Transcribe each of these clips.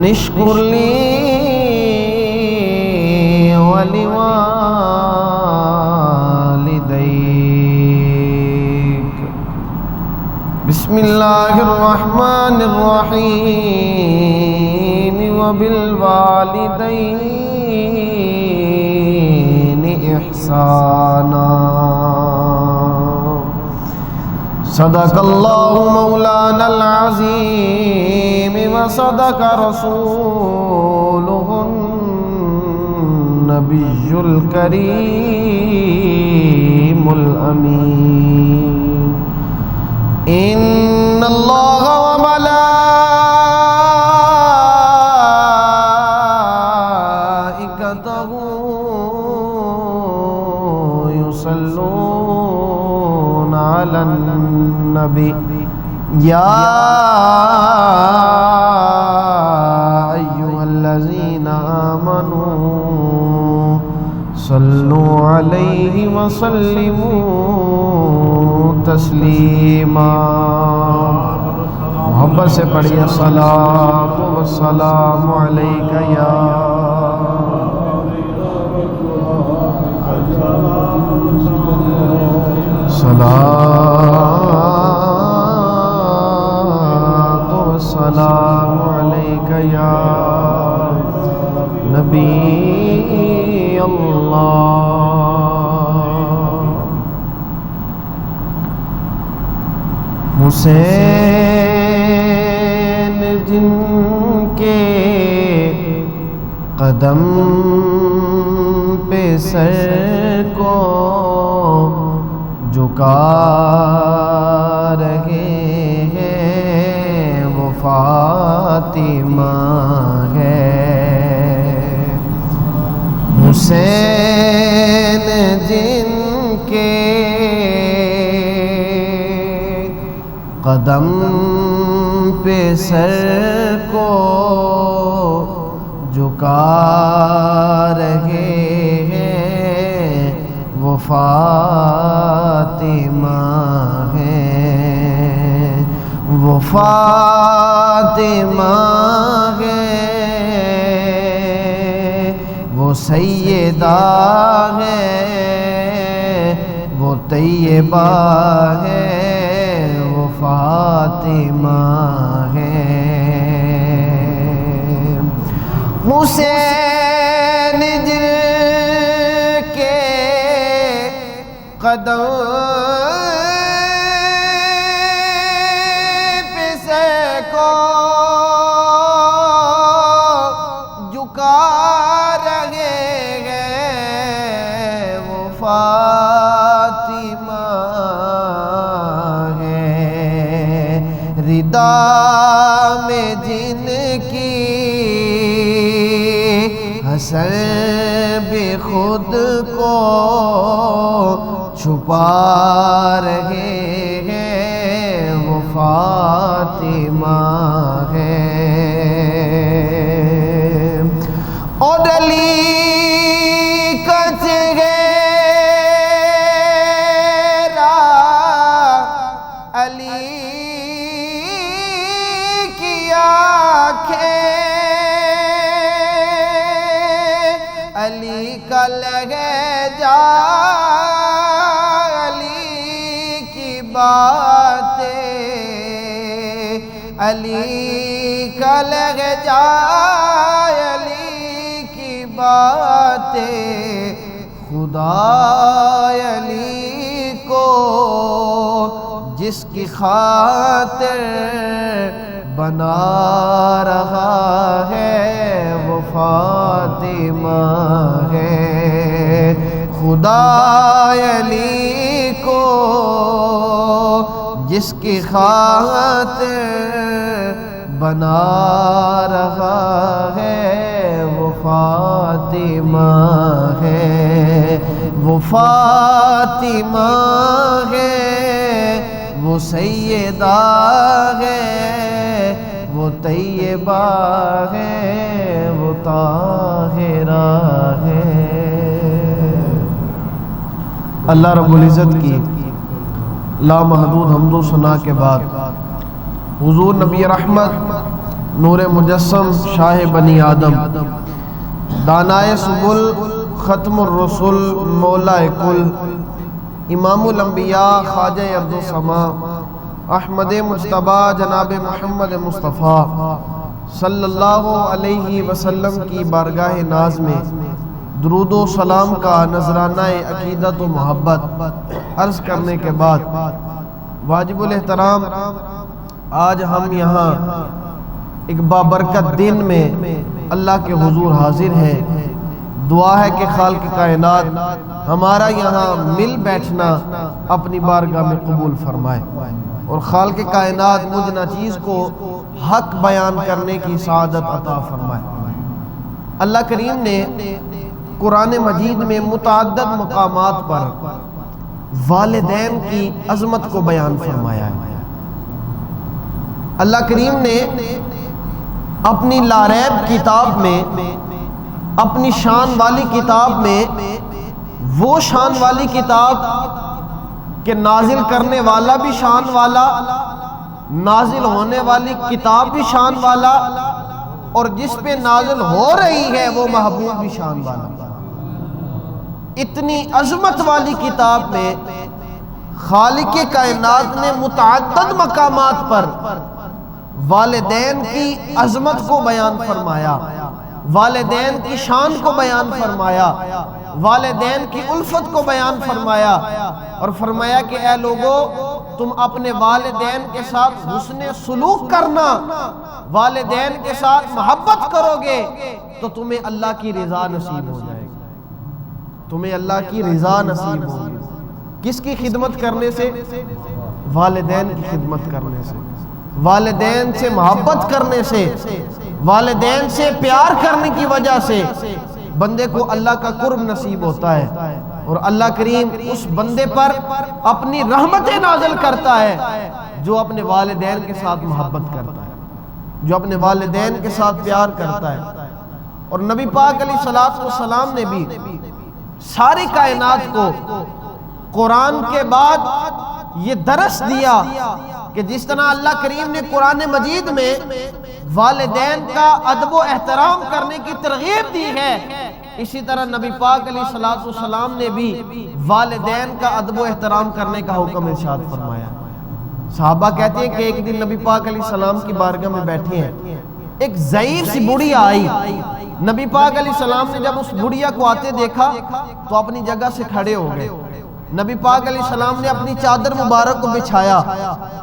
اشكر لي ولوالديك. بسم الله الرحمن الرحيم. وبالوالدين إحسانا. صدق الله مولانا العظيم وصدق رسوله النبي الكريم الأمين. إن الله وملائكته يصلون على النبي يا أيها الذين آمنوا صلوا عليه وسلموا تسلیما. محبت سے پڑھیے الصلاۃ والسلام علیک یا صلاۃ والسلام علیک یا نبی اللہ. حسین جن کے قدم پہ سر کو جھکا رہے ہیں وہ فاطمہ ہے. حسین جن کے قدم پہ سر کو جھکا رہے ہیں وہ فاطمہ ہے. وہ فاطمہ ہے، وہ سیدہ ہے، وہ طیبہ ہے، وہ فاطمہ ہے. حسین جن کے قدم پہ سر کو جھکا رہے ہیں وہ فاطمہ ہے. ردا میں جن کی حسن بھی خود کو چھپا رہے ہیں وہ فاطمہ ہے. اور علی کا چہرہ علی کی آنکھیں علی کا لہجہ علی کی باتیں علی کا لہجہ علی کی باتیں خدا علی کو جس کی خاطر بنا رہا ہے وہ فاطمہ ہے. خدا علی کو جس کی خاطر بنا رہا ہے وہ فاطمہ ہے. وہ فاطمہ ہے، وہ سیدہ ہے، وہ طیبہ ہے، وہ طاہرہ ہے. اللہ رب العزت کی لامحدود حمد و ثنا کے بعد حضور نبی رحمت نور مجسم شاہ بنی آدم، دانائے سبل ختم الرسل مولا کل، امام الانبیاء خواجہ ارض و سما، احمد مجتبیٰ جناب محمد مصطفیٰ صلی اللہ علیہ وسلم کی بارگاہ ناز میں درود و سلام کا نذرانہ عقیدت و محبت عرض کرنے کے بعد واجب الاحترام آج ہم یہاں ایک بابرکت دن میں اللہ کے حضور حاضر ہیں۔ دعا ہے کہ خالق کائنات ہمارا یہاں مل بیٹھنا اپنی بارگاہ میں قبول فرمائے، اور خالق کائنات مجھ ناچیز کو حق بیان کرنے کی سعادت عطا فرمائے۔ اللہ کریم نے قرآن مجید میں متعدد مقامات پر والدین کی عظمت کو بیان فرمایا ہے۔ اللہ کریم نے اپنی لاریب کتاب میں، اپنی شان والی کتاب میں، وہ شان والی کتاب کہ نازل کرنے والا بھی شان والا، نازل ہونے والی کتاب بھی شان والا، اور جس پہ نازل ہو رہی ہے وہ محبوب بھی شان والا، اتنی عظمت والی کتاب میں خالق کائنات نے متعدد مقامات پر والدین کی عظمت کو بیان فرمایا، والدین کی شان کو بیان فرمایا، والدین کی الفت کو بیان فرمایا، اور فرمایا کہ اے لوگو تم اپنے والدین کے ساتھ حسن سلوک کرنا، والدین کے ساتھ محبت کرو گے تو تمہیں اللہ کی رضا نصیب ہو جائے گی، تمہیں اللہ کی رضا نصیب ہوگی۔ کس کی خدمت کرنے سے؟ والدین کی خدمت کرنے سے، والدین سے محبت کرنے سے، والدین سے پیار کرنے کی وجہ سے بندے کو اللہ کا قرب نصیب ہوتا ہے، اور اللہ کریم اس بندے پر اپنی رحمتیں نازل کرتا ہے جو اپنے والدین کے ساتھ محبت کرتا ہے، جو اپنے والدین کے ساتھ پیار کرتا ہے۔ اور نبی پاک علیہ السلام نے بھی ساری کائنات کو قرآن کے بعد یہ درس دیا کہ جس طرح اللہ کریم نے قرآن مجید میں والدین کا ادب و احترام کرنے کی ترغیب دی ہے، اسی طرح نبی پاک علیہ السلام نے بھی والدین کا ادب و احترام کرنے کا حکم ارشاد فرمایا۔ صحابہ کہتے ہیں کہ ایک دن نبی پاک علیہ السلام کی بارگاہ میں بیٹھے ہیں، ایک ضعیف سی بڑھیا آئی، نبی پاک علیہ السلام نے جب اس بڑھیا کو آتے دیکھا تو اپنی جگہ سے کھڑے ہو گئے۔ نبی پاک علیہ السلام نے اپنی چادر مبارک کو بچھایا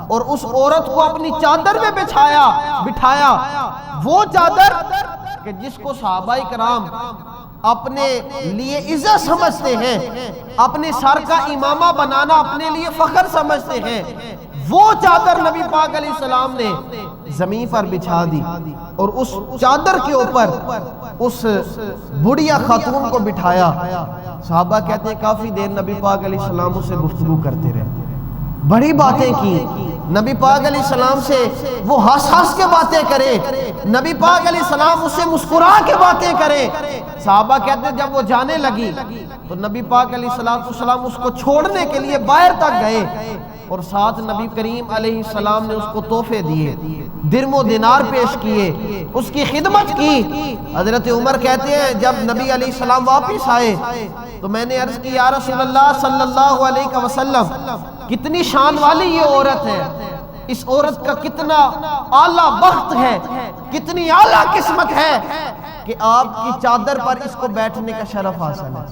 اور اس عورت کو اپنی چادر میں بٹھایا، وہ چادر کہ جس کو صحابہ کرام اپنے لیے عزت سمجھتے ہیں، اپنے سر کا امامہ بنانا اپنے لیے فخر سمجھتے ہیں، وہ چادر نبی پاک علیہ السلام نے زمین پر بچھا دی، اور اس چادر کے اوپر اس بڑھیا خاتون کو بٹھایا۔ صحابہ کہتے ہیں کافی دیر نبی پاک علیہ السلام سے گفتگو کرتے رہے، بڑی باتیں کی، نبی پاک علیہ السلام سے وہ ہنس کے باتیں کرے، نبی پاک علیہ السلام اس سے مسکرا کے باتیں کرے۔ صحابہ کہتے ہیں جب وہ جانے لگی تو نبی پاک علیہ السلام اس کو چھوڑنے کے لیے باہر تک گئے، اور ساتھ نبی کریم علیہ السلام نے اس کو تحفے دیے، درم و دینار پیش کیے، اس کی خدمت کی۔ حضرت عمر کہتے ہیں جب نبی علیہ السلام واپس آئے تو میں نے عرض کی یا رسول اللہ صلی اللہ علیہ وسلم کتنی شان والی یہ عورت ہے، اس عورت کا کتنا اعلیٰ بخت ہے، کتنی اعلیٰ قسمت ہے کہ آپ کی چادر پر اس کو بیٹھنے کا شرف حاصل ہے۔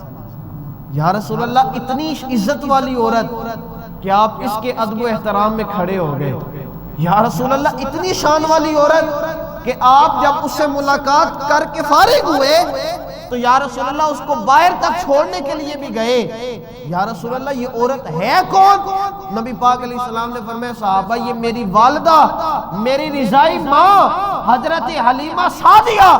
یا رسول اللہ اتنی عزت والی عورت کہ آپ اس کے ادب و احترام میں کھڑے ہو گئے۔ یا رسول اللہ اتنی شان والی عورت کہ آپ جب اس سے ملاقات کر کے فارغ ہوئے تو یا رسول اللہ اس کو باہر تک چھوڑنے کے لیے بھی گئے۔ یا رسول اللہ یہ عورت ہے کون؟ نبی پاک علیہ السلام نے فرمایا صحابہ یہ میری والدہ، میری رضائی ماں حضرت حلیمہ سعدیہ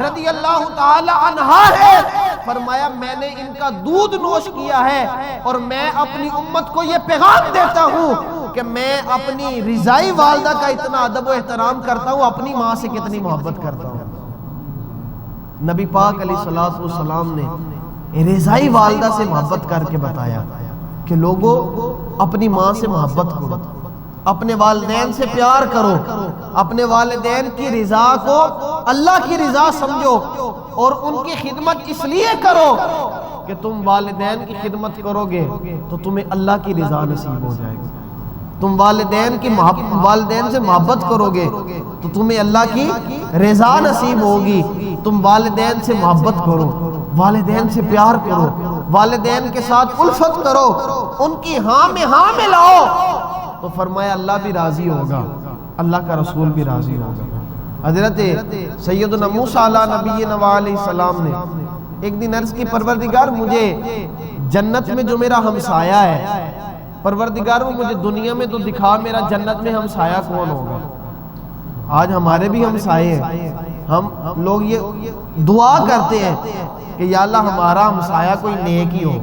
رضی اللہ تعالی عنہا ہے۔ فرمایا میں نے ان کا دودھ نوش کیا ہے، اور میں اپنی امت کو یہ پیغام دیتا ہوں کہ میں اپنی رضائی والدہ کا اتنا ادب و احترام کرتا ہوں، اپنی ماں سے کتنی محبت کرتا ہوں۔ نبی پاک علیہ السلام نے رضائی والدہ سے محبت کر کے بتایا کہ لوگوں اپنی ماں سے محبت کرو، اپنے والدین سے پیار کرو، اپنے والدین کی رضا کو اللہ کی رضا سمجھو، اور ان کی خدمت اس لیے کرو کہ تم والدین کی خدمت کرو گے تو تمہیں اللہ کی رضا نصیب ہو جائے گی۔ تم والدین سے محبت کرو گے تو تمہیں اللہ کی رضا نصیب ہوگی۔ تم والدین سے محبت کرو، والدین سے پیار کرو، والدین کے ساتھ الفت کرو، ان کی ہاں میں ہاں ملاؤ، تو فرمایا اللہ بھی راضی ہوگا، اللہ کا رسول بھی راضی ہوگا۔ حضرت سیدنا موسیٰ علیہ نبینا علیہ السلام نے ایک دن عرض کی پروردگار مجھے جنت میں جو میرا ہمسایہ ہے، پروردگار وہ مجھے دنیا میں تو دکھا، میرا جنت میں ہمسایہ کون ہوگا؟ آج ہمارے بھی ہمسائے ہیں، ہم لوگ یہ دعا کرتے ہیں کہ یا اللہ ہمارا ہمسایہ کوئی نیک ہی ہو۔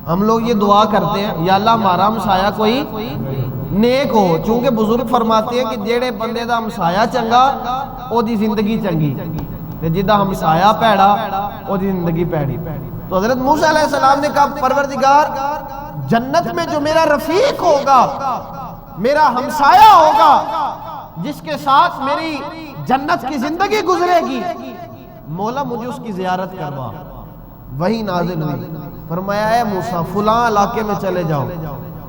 ہم لوگ یہ دعا کرتے ہیں یا اللہ ہمارا ہمسایہ کوئی نیک ہو، چونکہ بزرگ فرماتے ہیں کہ جیڑے بندے دا ہمسایہ چنگا او دی زندگی چنگی، جدہ ہمسایہ پیڑا او دی زندگی پیڑی۔ تو حضرت موسیٰ علیہ السلام نے کہا پروردگار جنت میں جو میرا رفیق ہوگا، میرا ہمسایہ ہوگا، جس کے ساتھ میری جنت کی زندگی گزرے گی، مولا مجھے اس کی زیارت کروا۔ وہی نازل ہوئی، فرمایا اے موسیٰ فلاں علاقے میں چلے جاؤ،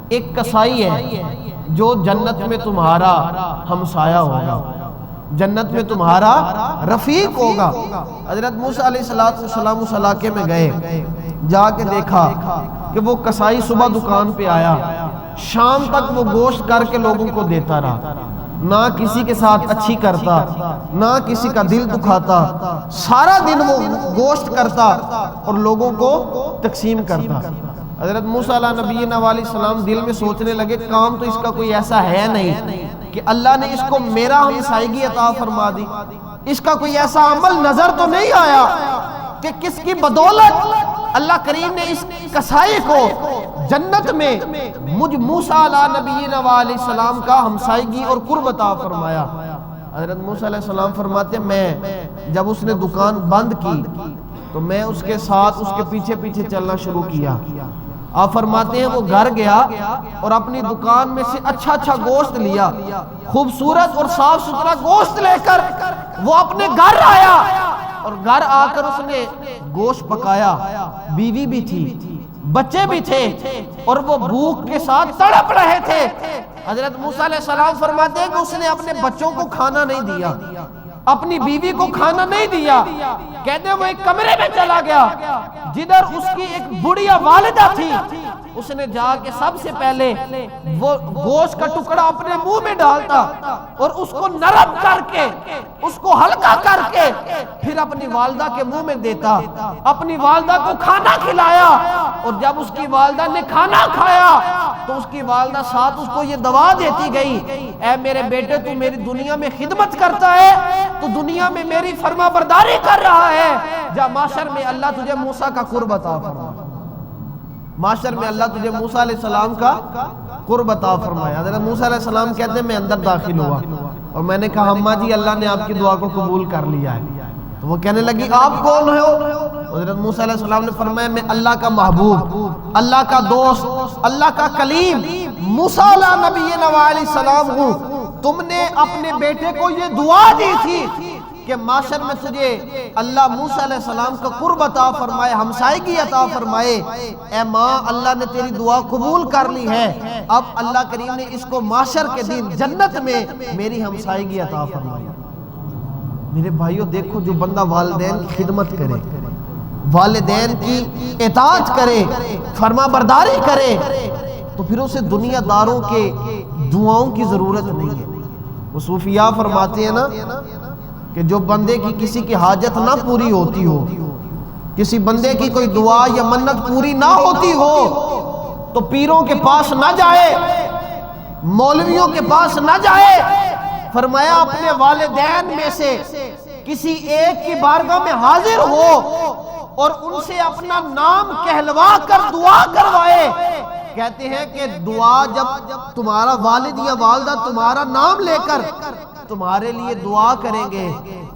ایک کسائی ہے جو جنت میں تمہارا ہمسایہ ہوگا، جنت میں تمہارا رفیق ہوگا۔ حضرت موسیٰ علیہ السلام اس علاقے میں گئے، جا کے دیکھا کہ وہ کسائی صبح دکان پہ آیا، شام تک وہ گوشت کر کے لوگوں کو دیتا رہا، نہ کسی کے ساتھ اچھی کرتا، نہ کسی کا دل دکھاتا، سارا دن وہ گوشت کرتا اور لوگوں کو تقسیم کرتا۔ حضرت موسیٰ علیہ نبینا علیہ السلام دل میں سوچنے لگے کام تو اس کا کوئی ایسا ہے نہیں کہ اللہ نے اس کو میرا ہمسائیگی عطا فرما دی، اس کا کوئی ایسا عمل نظر تو نہیں آیا کہ کس کی بدولت اللہ کریم نے اس کسائی کو جنت میں مجھ موسیٰ علیہ نبینا علیہ السلام کا ہمسائیگی اور قرب عطا فرمایا۔ حضرت موسیٰ علیہ السلام فرماتے ہیں میں جب اس نے دکان بند کی تو میں اس کے ساتھ اس کے پیچھے پیچھے چلنا شروع کیا۔ آپ فرماتے ہیں وہ گھر گیا اور اپنی دکان میں سے اچھا اچھا گوشت لیا، خوبصورت اور صاف ستھرا گوشت لے کر وہ اپنے گھر آیا، اور گھر آ کر اس نے گوشت پکایا، بیوی بھی تھی، بچے بھی تھے، اور وہ بھوک کے ساتھ تڑپ رہے تھے۔ حضرت موسیٰ علیہ السلام فرماتے ہیں کہ اس نے اپنے بچوں کو کھانا نہیں دیا، اپنی بیوی کو کھانا نہیں دیا، کہتے ہیں وہ ایک کمرے میں چلا گیا جدھر اس کی ایک بڑھیا والدہ تھی، اس نے جا کے سب سے پہلے وہ گوشت کا ٹکڑا اپنے منہ میں ڈالتا اور اس کو نرم کر کے اس کو ہلکا کر کے پھر اپنی والدہ کے منہ میں دیتا، اپنی والدہ کو کھانا کھلایا، اور جب اس کی والدہ نے کھانا کھایا تو اس کی والدہ ساتھ اس کو یہ دعا دیتی گئی، اے میرے بیٹے تو میری دنیا میں خدمت کرتا ہے، تو دنیا میں میری فرما برداری کر رہا ہے، جا معاشر میں اللہ تجھے موسیٰ کا قرب عطا فرمائے، معاشر میں اللہ تجھے موسیٰ علیہ السلام کا قرب عطا فرمائے۔ حضرت موسیٰ علیہ السلام کہتے ہیں میں اندر داخل ہوا اور میں نے کہا اماں جی اللہ نے آپ کی دعا کو قبول کر لیا ہے۔ تو وہ کہنے لگی آپ کون ہو؟ حضرت موسیٰ علیہ السلام نے فرمایا میں اللہ کا محبوب، اللہ کا دوست، اللہ کا کلیم موسیٰ علیہ نبینا علیہ السلام ہوں۔ تم نے اپنے بیٹے کو یہ دعا دی تھی کہ معاشر میں تجھے اللہ موسیٰ علیہ السلام کا قرب عطا فرمائے، ہمسائیگی عطا فرمائے۔ اے ماں اللہ نے تیری دعا قبول کر لی ہے، اب اللہ کریم نے اس کو معاشر کے دن جنت میں میری ہمسائیگی عطا فرمائی۔ میرے بھائیو دیکھو جو بندہ والدین کی خدمت کرے، والدین کی اطاعت کرے، فرما برداری کرے، تو پھر اسے دنیا داروں کے دعاؤں کی ضرورت نہیں ہے۔ وہ صوفیاء فرماتے ہیں نا کہ جو بندے کی کسی کی حاجت نہ پوری ہوتی ہو، کسی بندے کی کوئی دعا یا منت پوری نہ ہوتی ہو تو پیروں کے پاس نہ جائے، مولویوں کے پاس نہ جائے، فرمایا اپنے والدین میں سے کسی ایک کی بارگاہ میں حاضر ہو اور ان سے اپنا نام کہلوا کر دعا کروائے۔ کہتے ہیں کہ دعا جب تمہارا والد یا والدہ تمہارا نام لے کر تمہارے لیے دعا کریں گے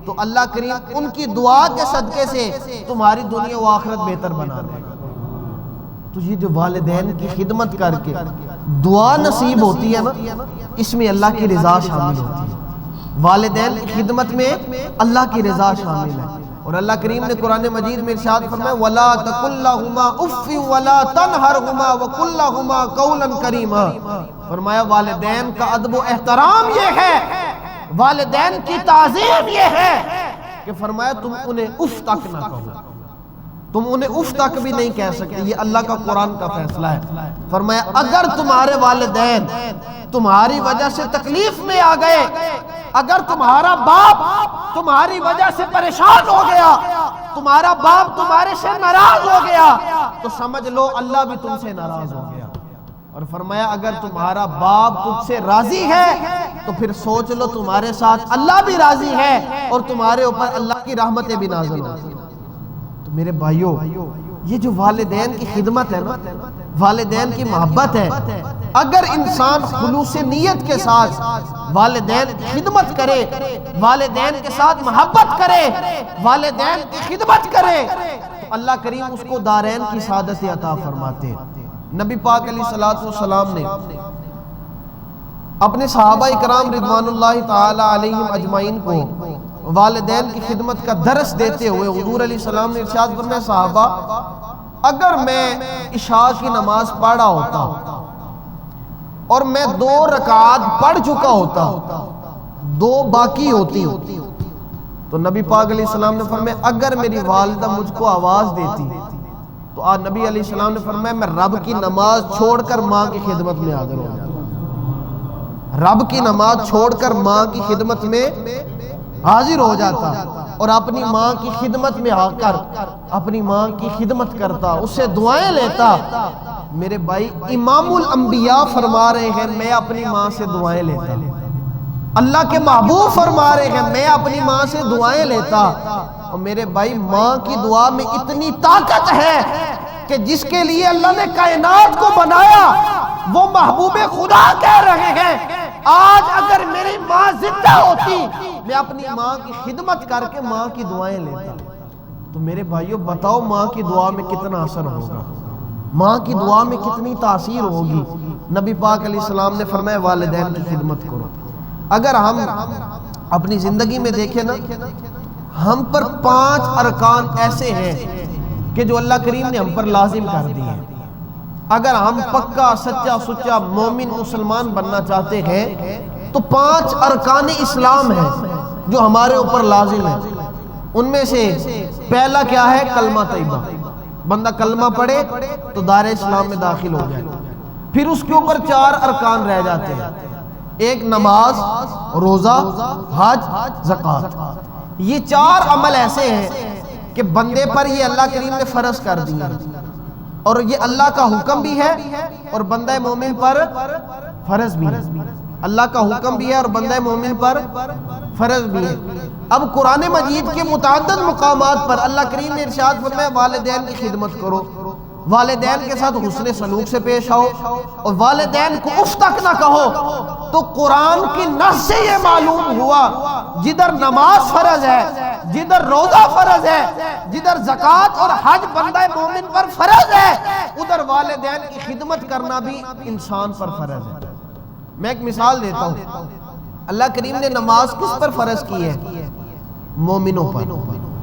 تو اللہ کریم ان کی دعا کے صدقے سے تمہاری دنیا و آخرت بہتر بنا دے گا۔ تو یہ جو والدین کی خدمت کر کے دعا نصیب ہوتی ہے نا، اس میں اللہ کی رضا شامل ہوتی ہے۔ والدین کی خدمت میں اللہ کی رضا شامل ہے۔ اور اللہ کریم نے قرآن مجید میں ارشاد فرمایا وَلَا تَقُلْ لَهُمَا اُفٍّ وَلَا تَنْهَرْهُمَا وَقُلْ لَهُمَا قَوْلًا كَرِيمًا، فرمایا والدین کا ادب و احترام یہ ہے، والدین کی تعظیم یہ ہے کہ فرمایا تم انہیں اف تک نہ کہو، تم انہیں اف تک بھی نہیں کہہ سکتے۔ یہ اللہ کا قرآن کا فیصلہ ہے۔ فرمایا اگر تمہارے والدین تمہاری وجہ سے تکلیف میں آ گئے، اگر تمہارا باپ تمہاری وجہ سے پریشان ہو گیا، تمہارا باپ تمہارے سے ناراض ہو گیا، تو سمجھ لو اللہ بھی تم سے ناراض ہو گیا۔ اور فرمایا اگر تمہارا باپ تم سے راضی ہے تو پھر سوچ لو تمہارے ساتھ اللہ بھی راضی ہے اور تمہارے اوپر اللہ کی رحمتیں بھی نازل ہوتی ہیں۔ تو میرے بھائیوں، یہ جو والدین کی خدمت ہے نا، والدین کی محبت ہے، اگر انسان خلوص نیت کے ساتھ والدین کی خدمت کرے، والدین کے ساتھ محبت کرے، والدین کی خدمت کرے، تو اللہ کریم اس کو دارین کی سعادت عطا فرماتے ہیں۔ نبی پاک علیہ السلام نے اپنے صحابہ اکرام رضوان اللہ تعالی علیہم اجمعین کو والدین کی خدمت کا درس دیتے ہوئے حضور علیہ السلام نے ارشاد فرمایا صحابہ اگر میں عشاء کی نماز پڑھا ہوتا اور میں 2 رکعات پڑھ چکا ہوتا، 2 باقی ہوتی، تو نبی پاک علیہ السلام نے فرمایا اگر میری والدہ مجھ کو آواز دیتی تو آج نبی علیہ السلام نے فرمایا میں رب کی نماز چھوڑ کر ماں کی خدمت میں حاضر ہو جاتا، رب کی نماز چھوڑ کر ماں کی خدمت میں حاضر ہو جاتا اور اپنی ماں کی خدمت میں آ کر اپنی ماں کی خدمت کرتا، اس سے دعائیں لیتا۔ میرے بھائی امام الانبیاء فرما رہے ہیں میں اپنی ماں سے دعائیں لیتا، اللہ کے محبوب فرما رہے ہیں میں اپنی ماں سے دعائیں لیتا۔ اور میرے بھائی ماں کی دعا میں اتنی طاقت ہے کہ جس کے لیے اللہ نے کائنات کو بنایا وہ محبوب خدا کہہ رہے ہیں آج اگر میری ماں زندہ ہوتی میں اپنی ماں کی خدمت کر کے ماں کی دعائیں لیتا۔ تو میرے بھائیوں بتاؤ ماں کی دعا میں کتنا اثر ہوگا، ماں کی دعا میں کتنی تاثیر ہوگی۔ نبی پاک علیہ السلام نے فرمایا والدین کی خدمت کرو۔ اگر ہم اپنی زندگی میں دیکھیں نا، ہم پر 5 ارکان ایسے ہیں کہ جو اللہ کریم نے ہم پر لازم کر دی ہیں۔ اگر ہم پکا سچا سچا مومن مسلمان بننا چاہتے ہیں تو 5 ارکان اسلام ہیں جو ہمارے اوپر لازم ہیں۔ ان میں سے پہلا کیا ہے؟ کلمہ طیبہ۔ بندہ کلمہ پڑھے تو دار اسلام میں داخل ہو جائے۔ پھر اس کے اوپر 4 ارکان رہ جاتے ہیں، ایک نماز، روزہ، حج، زکوٰۃ۔ یہ 4 عمل ایسے ہیں کہ بندے پر یہ اللہ کریم نے فرض کر دیا اور یہ اللہ کا حکم بھی ہے اور بندہ مومن پر فرض بھی ہے۔ اللہ کا حکم بھی ہے اور بندہ مومن پر فرض بھی ہے۔ اب قرآن مجید کے متعدد مقامات پر اللہ کریم نے ارشاد فرمایا والدین کی خدمت کرو، والدین کے ساتھ حسن سلوک سے پیش آؤ اور والدین کو اف تک نہ کہو۔ تو قرآن کی نص سے یہ معلوم ہوا جدھر نماز فرض ہے، جدھر روزہ فرض ہے، جدھر زکوٰۃ اور حج بندہ مومن پر فرض ہے، ادھر والدین کی خدمت کرنا بھی انسان پر فرض ہے۔ میں ایک مثال دیتا ہوں، اللہ کریم نے نماز کس پر فرض کی ہے؟ مومنوں پر۔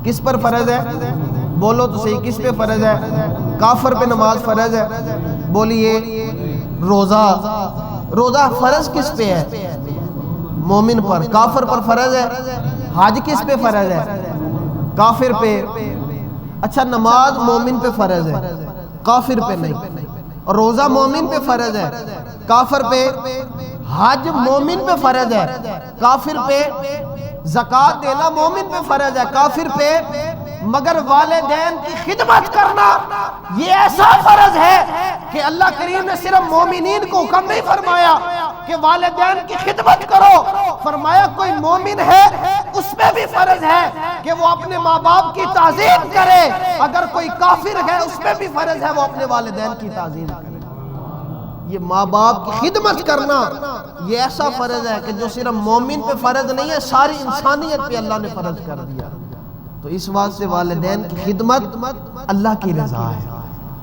کس پر فرض ہے؟ بولو تو صحیح، کس پہ فرض ہے؟ کافر پہ نماز فرض ہے؟ بولیے۔ روزہ فرض کس پہ ہے؟ مومن پر۔ کافر پر فرض ہے؟ حج کس پہ فرض ہے؟ کافر پہ۔ اچھا نماز مومن پہ فرض ہے، کافر پہ نہیں۔ روزہ مومن پہ فرض ہے، کافر پہ۔ حج مومن پہ فرض ہے، کافر پہ۔ زکوٰۃ دینا مومن پہ فرض ہے، کافر پہ۔ مگر والدین کی خدمت کرنا یہ ایسا فرض ہے کہ اللہ کریم نے صرف مومنین کو حکم نہیں فرمایا کہ والدین کی خدمت کرو، فرمایا کوئی مومن ہے اس پہ بھی فرض ہے کہ وہ اپنے ماں باپ کی تعظیم کرے، اگر کوئی کافر ہے اس پہ بھی فرض ہے وہ اپنے والدین کی تعظیم کرے۔ یہ ماں باپ کی خدمت کرنا یہ ایسا فرض ہے کہ جو صرف مومن پہ فرض نہیں ہے، ساری انسانیت پہ اللہ نے فرض کر دیا۔ تو اس واسطے والدین کی خدمت اللہ کی رضا ہے،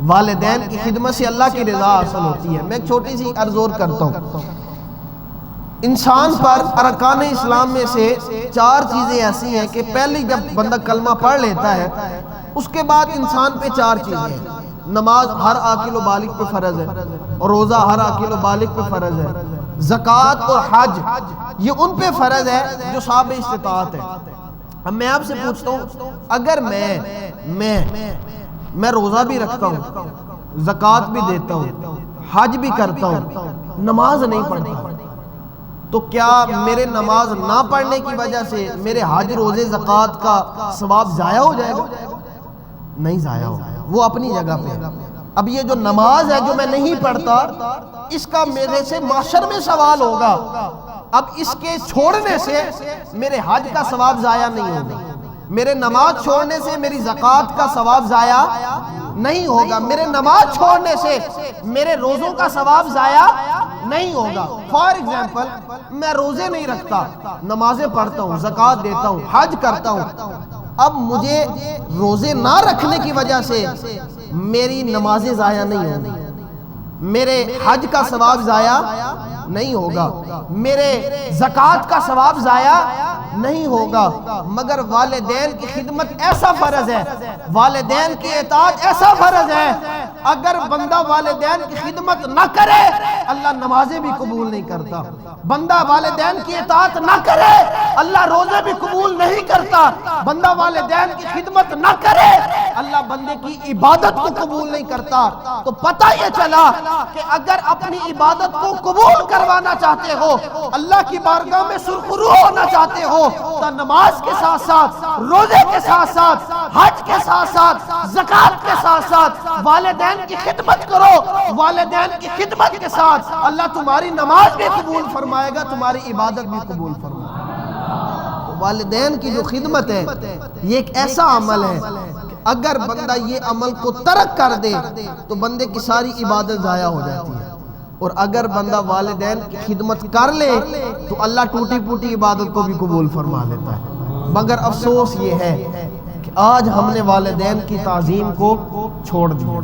والدین کی خدمت سے اللہ کی رضا حاصل ہوتی ہے۔ میں ایک چھوٹی سی عرض اور کرتا ہوں، انسان پر ارکان اسلام میں سے 4 چیزیں ایسی ہیں کہ پہلی جب بندہ کلمہ پڑھ لیتا ہے اس کے بعد انسان پہ 4 چیزیں ہیں۔ نماز ہر عاقل و بالغ پہ فرض ہے، اور روزہ ہر عاقل و بالغ پہ فرض ہے، زکوٰۃ اور حج یہ ان پہ فرض ہے جو صاحب استطاعت ہے۔ اب میں آپ سے پوچھتا ہوں، اگر میں روزہ بھی رکھتا ہوں، زکوٰۃ بھی دیتا ہوں، حج بھی کرتا ہوں، نماز نہیں پڑھتا، تو کیا میرے نماز نہ پڑھنے کی وجہ سے میرے حج روزے زکوٰۃ کا ثواب ضائع ہو جائے گا؟ نہیں ضائع ہوگا، وہ اپنی جگہ پہ ہے۔ اب یہ جو نماز ہے جو میں نہیں پڑھتا، اس کا میرے سے محشر میں سوال ہوگا، اب اس کے چھوڑنے سے میرے حج کا ثواب ضائع نہیں ہوگا، میرے نماز چھوڑنے سے میری زکوٰۃ کا ثواب ضائع نہیں ہوگا، میرے نماز چھوڑنے سے میرے روزوں کا ثواب ضائع نہیں ہوگا۔ فار ایگزامپل، میں روزے نہیں رکھتا، نمازیں پڑھتا ہوں، زکوٰۃ دیتا ہوں، حج کرتا ہوں، اب مجھے روزے نہ رکھنے کی وجہ سے میری نمازیں ضائع نہیں ہوں گی، میرے حج کا ثواب ضائع نہیں ہوگا، میرے زکوٰۃ کا ثواب ضائع نہیں ہوگا، مگر والدین کی خدمت ایسا فرض ہے، والدین کی اطاعت ایسا فرض ہے، اگر بندہ والدین کی خدمت نہ کرے اللہ نمازیں بھی قبول نہیں کرتا، بندہ والدین کی اطاعت نہ کرے اللہ روزے بھی قبول نہیں کرتا، بندہ والدین کی خدمت نہ کرے اللہ بندے کی عبادت کو قبول نہیں کرتا۔ تو پتہ یہ چلا کہ اگر اپنی عبادت کو قبول کروانا چاہتے ہو، اللہ کی بارگاہ میں سرخرو ہونا چاہتے ہو، تو نماز کے ساتھ ساتھ، روزے کے ساتھ ساتھ، حج کے ساتھ ساتھ، زکوٰۃ کے ساتھ ساتھ والدین کی خدمت کرو، والدین کی خدمت کے ساتھ اللہ تمہاری نماز بھی قبول فرمائے گا، تمہاری عبادت بھی قبول فرمائے گا۔ والدین کی جو خدمت ہے یہ ایک ایسا عمل ہے کہ اگر بندہ یہ عمل کو ترک کر دے تو بندے کی ساری عبادت ضائع ہو جاتی ہے، اور اگر بندہ والدین کی خدمت کر لے تو اللہ ٹوٹی پوٹی عبادت کو بھی قبول فرما لیتا ہے۔ مگر افسوس یہ ہے کہ آج ہم نے والدین کی تعظیم کو چھوڑ دیا،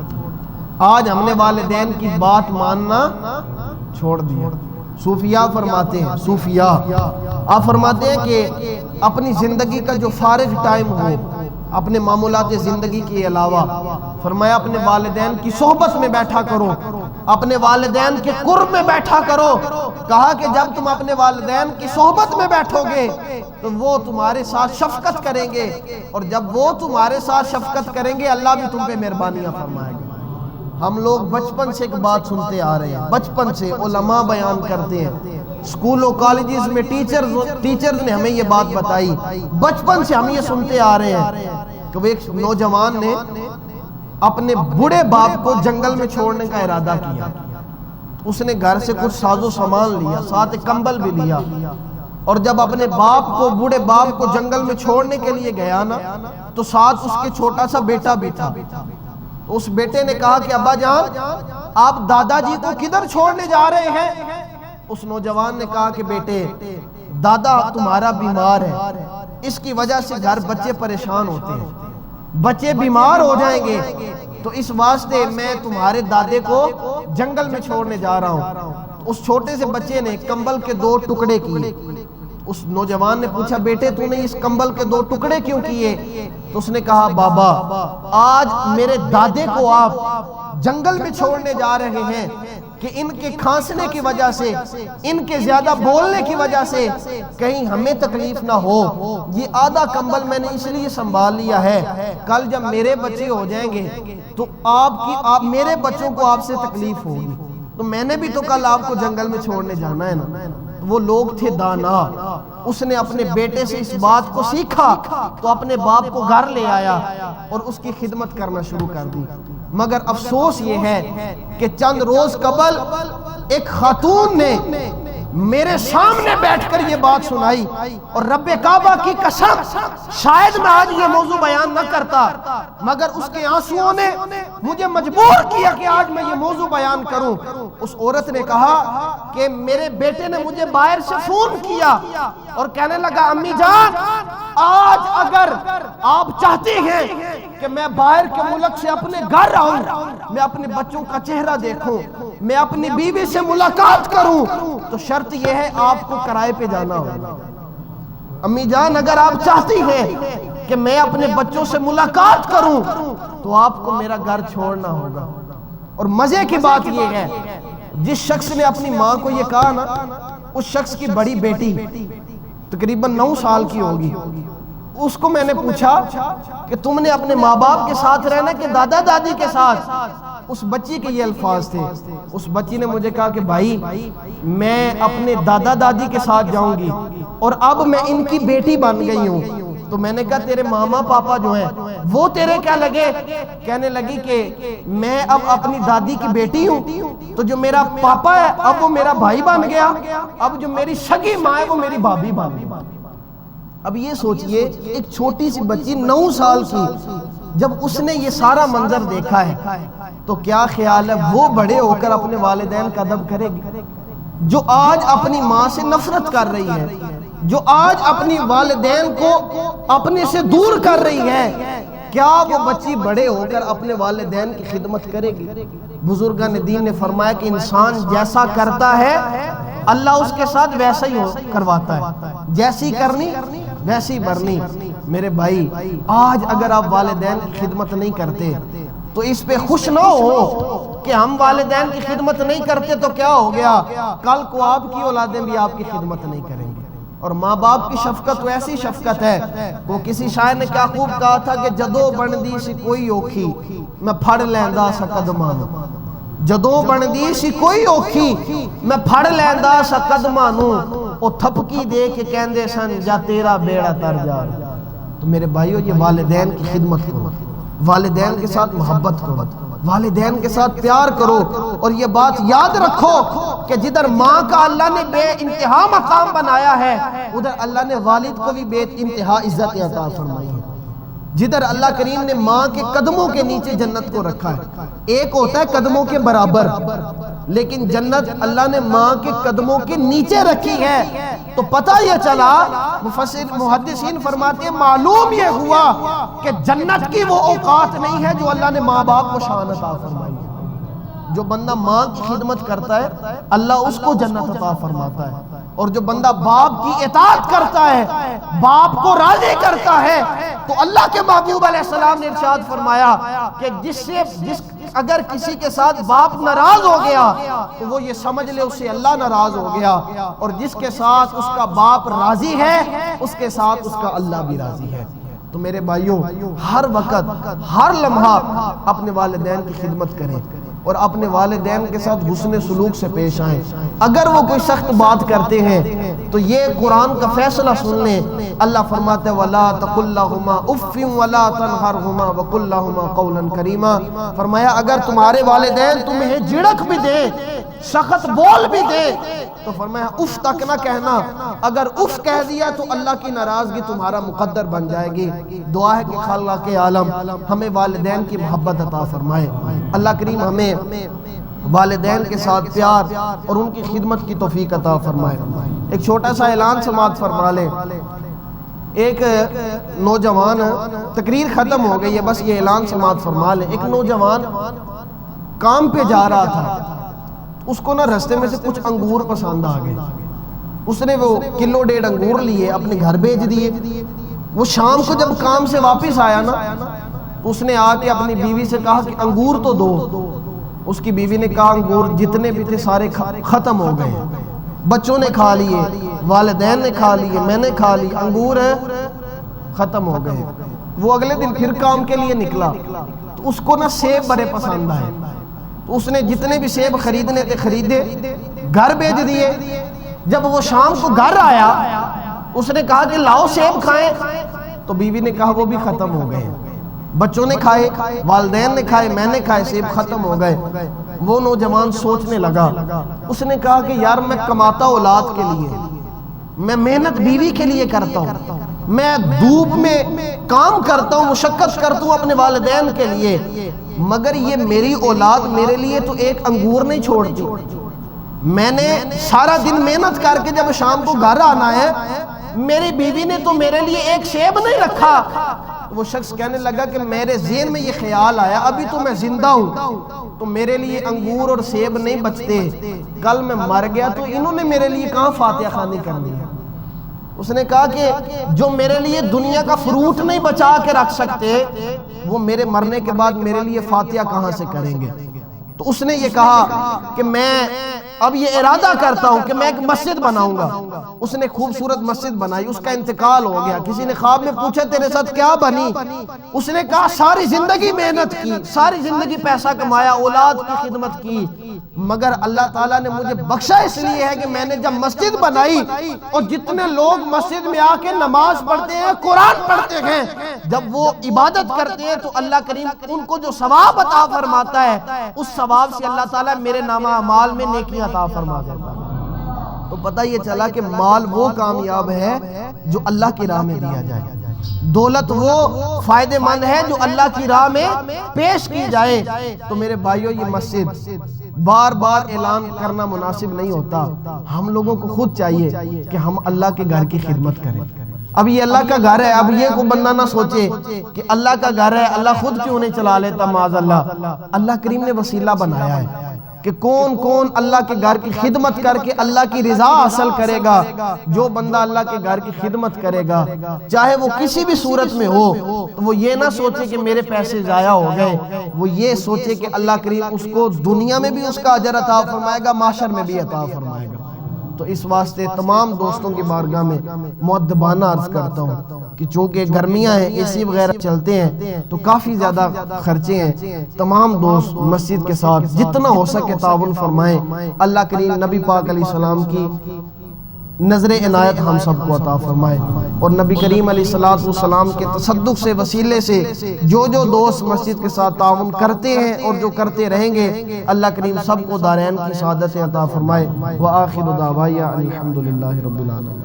آج ہم نے والدین کی بات ماننا چھوڑ دیا۔ صوفیاء فرماتے ہیں، آپ فرماتے ہیں کہ اپنی زندگی کا جو فارغ ٹائم ہو اپنے معمولات زندگی کے علاوہ، فرمایا اپنے والدین کی صحبت میں بیٹھا کرو، اپنے والدین کے قرب میں بیٹھا کرو۔ کہا کہ جب تم اپنے والدین کی صحبت میں بیٹھو گے تو وہ تمہارے ساتھ شفقت کریں گے، اور جب وہ تمہارے ساتھ شفقت کریں گے اللہ بھی تم پہ مہربانیاں فرمائے گا۔ ہم لوگ بچپن سے ایک بات سنتے آ رہے ہیں، بچپن سے علماء بیان کرتے ہیں، اسکولوں کالجز میں ٹیچرز نے ہمیں یہ بات بتائی، بچپن سے ہم یہ سنتے آ رہے ہیں کہ وہ ایک نوجوان نے اپنے بوڑھے باپ کو جنگل میں چھوڑنے کا ارادہ کیا، اس نے گھر سے کچھ ساز و سامان لیا، ساتھ ایک کمبل بھی لیا، اور جب اپنے بوڑھے باپ کو جنگل میں چھوڑنے کے لیے گیا نا تو ساتھ اس کے چھوٹا سا بیٹا بھی تھا۔ تو اس بیٹے نے کہا کہ ابا جان آپ دادا جی کو کدھر چھوڑنے جا رہے ہیں؟ اس نوجوان نے کہا کہ بیٹے دادا تمہارا بیمار ہے، اس کی وجہ سے گھر بچے پریشان ہوتے ہیں، بچے بیمار ہو جائیں گے، تو اس واسطے میں تمہارے دادے کو جنگل میں چھوڑنے جا رہا ہوں۔ اس چھوٹے سے بچے نے کمبل کے 2 ٹکڑے کیے۔ اس نوجوان نے پوچھا بیٹے تو نے اس کمبل کے 2 ٹکڑے کیوں کیے؟ تو اس نے کہا بابا آج میرے دادے کو آپ جنگل میں چھوڑنے جا رہے ہیں کہ ان کے کھانسنے کی وجہ سے، ان کے زیادہ بولنے کی وجہ سے کہیں ہمیں تکلیف نہ ہو، یہ آدھا کمبل میں نے اس لیے سنبھال لیا ہے، کل جب میرے بچے ہو جائیں گے تو آپ میرے بچوں کو آپ سے تکلیف ہوگی، تو میں نے بھی تو کل آپ کو جنگل میں چھوڑنے جانا ہے نا۔ وہ لوگ تھے دانا، اس نے اپنے بیٹے سے اس بات کو سیکھا تو اپنے باپ کو گھر لے آیا اور اس کی خدمت کرنا شروع کر دی۔ مگر افسوس یہ ہے کہ چند روز قبل ایک خاتون نے میرے سامنے بیٹھ کر یہ بات سنائی، اور رب کعبہ کی قسم شاید میں آج یہ موضوع بیان نہ کرتا، مگر اس کے آنسوؤں نے مجھے مجبور کیا کہ آج میں یہ موضوع بیان کروں۔ اس عورت نے کہا کہ میرے بیٹے نے مجھے باہر سے فون کیا اور کہنے لگا امی جان آج اگر آپ چاہتی ہیں کہ میں باہر کے ملک سے اپنے گھر آؤں، میں اپنے بچوں کا چہرہ دیکھوں، میں اپنی بیوی سے ملاقات کروں، تو شرط یہ ہے آپ کو کرائے پہ جانا ہوگا۔ امی جان اگر آپ چاہتی ہیں کہ میں اپنے بچوں سے ملاقات کروں تو آپ کو میرا گھر چھوڑنا ہوگا۔ اور مزے کی بات یہ ہے، جس شخص نے اپنی ماں کو یہ کہا نا، اس شخص کی بڑی بیٹی تقریباً 9 سال کی ہوگی، اس کو میں نے پوچھا کہ تم نے اپنے ماں باپ کے ساتھ رہنا کہ دادا دادی کے ساتھ؟ اس بچی کے یہ الفاظ تھے۔ اس بچی نے مجھے کہا کہ بھائی میں اپنے دادا دادی کے ساتھ جاؤں گی، اور اب میں ان کی بیٹی بن گئی ہوں۔ تو میں نے کہا تیرے ماما پاپا جو ہیں وہ تیرے کیا لگے؟ کہنے لگی کہ میں اب اپنی دادی کی بیٹی ہوں، تو جو میرا پاپا ہے اب وہ میرا بھائی بن گیا، اب جو میری سگی ماں ہے وہ میری بھابھی بن گئی۔ اب یہ سوچئے ایک چھوٹی سی بچی 9 سال کی جب اس نے یہ سارا منظر دیکھا ہے تو کیا خیال ہے وہ بڑے ہو کر اپنے والدین کا ادب کرے گی؟ جو آج اپنی ماں سے نفرت کر رہی ہے، جو آج اپنی والدین کو اپنے سے دور کر رہی ہے، کیا وہ بچی بڑے ہو کر اپنے والدین کی خدمت کرے گی؟ بزرگان دین نے فرمایا کہ انسان جیسا کرتا ہے اللہ اس کے ساتھ ویسا ہی کرواتا ہے، جیسی کرنی ویسی برنی۔ میرے بھائی آج اگر آپ والدین کی خدمت نہیں کرتے تو اس پہ خوش نہ ہو کہ ہم والدین کی خدمت نہیں کرتے تو کیا ہو گیا، کل کو آپ کی اولادیں بھی آپ کی خدمت نہیں کریں گے۔ اور ماں باپ کی شفقت تو ایسی شفقت ہے، وہ کسی شاعر نے کیا خوب کہا تھا کہ جدو بندی سی کوئی اوکھی میں پھڑ لیندا سا قدماں نوں، جدو بندی سی کوئی اوکھی میں پھڑ لیندا سا قدماں نوں، او تھپکی دے کے کہندے سن جا تیرا بیڑا تر جا۔ تو میرے بھائیو یہ والدین کی خدمت کرو، والدین کے ساتھ محبت کرو، والدین کے ساتھ پیار کرو، اور یہ بات یاد رکھو کہ جدھر ماں کا اللہ نے بے انتہا مقام بنایا ہے ادھر اللہ نے والد کو بھی بے انتہا عزت عطا فرمائی ہے۔ جدھر اللہ کریم نے ماں کے قدموں کے نیچے جنت کو رکھا ہے، ایک ہوتا ہے قدموں کے برابر، لیکن جنت اللہ نے ماں کے قدموں کے نیچے رکھی ہے۔ تو پتہ یہ چلا، مفسر محدثین فرماتے ہیں معلوم یہ ہوا کہ جنت کی وہ اوقات نہیں ہے جو اللہ نے ماں باپ کو شان عطا فرمائی ہے۔ جو بندہ ماں کی خدمت کرتا ہے اللہ اس کو جنت عطا فرماتا ہے، اور جو بندہ باپ کی اطاعت کرتا ہے، باپ کو راضی کرتا ہے، تو اللہ کے محبوب علیہ السلام نے ارشاد فرمایا کہ اگر کسی کے ساتھ باپ ناراض ہو گیا تو وہ یہ سمجھ لے اس سے اللہ ناراض ہو گیا، اور جس کے ساتھ اس کا باپ راضی ہے اس کے ساتھ اس کا اللہ بھی راضی ہے۔ تو میرے بھائیوں ہر وقت ہر لمحہ اپنے والدین کی خدمت کریں اور اپنے والدین کے ساتھ حسن سلوک سے پیش آئیں۔ اگر وہ کوئی سخت بات کرتے ہیں تو یہ قرآن کا فیصلہ سن لیں۔ اللہ فرماتے ہیں وَلَا تَقُلْ لَهُمَا اُفٍّ وَلَا تَنْهَرْهُمَا وَقُلْ لَهُمَا قَوْلًا كَرِيمًا۔ فرمایا اگر تمہارے والدین تمہیں جھڑک بھی دیں، سخت بول بھی دیں، تو فرمایا اف تک نہ کہنا، اگر اف کہہ دیا تو اللہ کی ناراضگی تمہارا مقدر بن جائے گی۔ دعا ہے کہ خالق عالم ہمیں والدین کی محبت عطا فرمائے، اللہ کریم ہمیں والدین کے ساتھ پیار اور ان کی خدمت کی توفیق عطا فرمائے۔ ایک چھوٹا سا اعلان سماعت فرما لیں۔ ایک نوجوان، تقریر ختم ہو گئی ہے، بس یہ اعلان سماعت فرما لیں۔ ایک نوجوان کام پہ جا رہا تھا، اس کو نا رستے میں سے کچھ انگور پسند آ گئے، اس نے وہ 1.5 کلو انگور لیے اپنے گھر بھیج دیے۔ وہ شام کو جب کام سے واپس آیا نا تو اس نے آ کے اپنی بیوی سے کہا کہ انگور تو دو۔ اس کی بیوی نے کہا انگور جتنے بھی تھے سارے ختم ہو گئے، بچوں نے کھا لیے، والدین نے کھا لیے، میں نے کھا لی، انگور ختم ہو گئے۔ وہ اگلے دن پھر کام کے لیے نکلا تو اس کو نا سیب بڑے پسند آئے، تو اس نے جتنے بھی سیب خریدنے تھے خریدے، گھر بھیج دیے۔ جب وہ شام کو گھر آیا اس نے کہا کہ لاؤ سیب کھائیں، تو بیوی نے کہا وہ بھی ختم ہو گئے، بچوں نے کھائے، والدین نے کھائے، میں نے کھائے، سیب ختم ہو گئے۔ وہ نوجوان سوچنے لگا، اس نے کہا کہ یار میں کماتا اولاد کے لیے، میں محنت بیوی کے لیے کرتا ہوں، میں دھوپ میں کام کرتا ہوں، مشقت کرتا ہوں اپنے والدین کے لیے، مگر یہ میری اولاد میرے لیے تو ایک انگور نہیں چھوڑتی۔ میں نے سارا دن محنت کر کے جب شام کو گھر آنا ہے، میری بیوی نے تو میرے لیے ایک سیب نہیں رکھا۔ وہ شخص کہنے لگا کہ میرے ذہن میں یہ خیال آیا ابھی تو میں زندہ ہوں تو میرے لیے انگور اور سیب نہیں بچتے، کل میں مر گیا تو انہوں نے میرے لیے کہاں فاتحہ خوانی کرنی ہے۔ اس نے کہا کہ جو میرے لیے دنیا کا فروٹ نہیں بچا کے رکھ سکتے وہ میرے مرنے کے بعد میرے لیے فاتحہ کہاں سے کریں گے۔ تو اس نے یہ کہا کہ میں اب یہ ارادہ کرتا ہوں کہ میں ایک مسجد بناؤں گا۔ اس نے خوبصورت مسجد بنائی، اس کا انتقال ہو گیا۔ کسی نے خواب میں پوچھا تیرے ساتھ کیا بنی؟ اس نے کہا ساری زندگی محنت کی، ساری زندگی پیسہ کمایا، اولاد کی خدمت کی، مگر اللہ تعالیٰ نے مجھے بخشا اس لیے ہے کہ میں نے جب مسجد بنائی اور جتنے لوگ مسجد میں آ کے نماز پڑھتے ہیں، قرآن پڑھتے ہیں، جب وہ عبادت کرتے ہیں تو اللہ کریم ان کو جو ثواب عطا فرماتا ہے اس ثواب سے اللہ تعالیٰ میرے نامہ اعمال میں نیکیاں عطا فرما دیتا ہے۔ تو پتہ یہ چلا کہ مال وہ کامیاب ہے جو اللہ کی راہ میں دیا جائے، دولت وہ فائدہ مند ہے جو اللہ کی راہ میں پیش کی جائے۔ تو میرے بھائیوں یہ مسجد بار بار اعلان کرنا مناسب نہیں ہوتا، ہم لوگوں کو خود چاہیے کہ ہم اللہ کے گھر کی خدمت کریں۔ اب یہ اللہ کا گھر ہے، اب یہ کوئی بندہ نہ سوچے کہ اللہ کا گھر ہے اللہ خود کیوں نہیں چلا لیتا، معاذ اللہ۔ اللہ کریم نے وسیلہ بنایا ہے کہ کون کون اللہ کے گھر کی خدمت کر کے اللہ کی رضا حاصل کرے گا۔ جو بندہ اللہ کے گھر کی خدمت کرے گا چاہے وہ کسی بھی صورت میں ہو تو وہ یہ نہ سوچے کہ میرے پیسے ضائع ہو گئے، وہ یہ سوچے کہ اللہ کریم اس کو دنیا میں بھی اس کا اجر عطا فرمائے گا، محشر میں بھی عطا فرمائے گا۔ تو اس واسطے تمام دوستوں کی بارگاہ میں مؤدبانہ عرض کرتا ہوں کہ چونکہ گرمیاں ہیں، اے سی وغیرہ چلتے ہیں تو کافی زیادہ خرچے ہیں، تمام دوست مسجد کے ساتھ جتنا ہو سکے تعاون فرمائیں۔ اللہ کریم نبی پاک علیہ السلام کی نظر عنایت ہم سب کو عطا فرمائے، اور نبی کریم علیہ السلام کے تصدق سے وسیلے سے جو دوست مسجد کے ساتھ تعاون کرتے ہیں اور جو کرتے رہیں گے اللہ کریم سب کو دارین کی سعادت عطا فرمائے۔ وآخر دعوانا الحمدللہ رب العالمین۔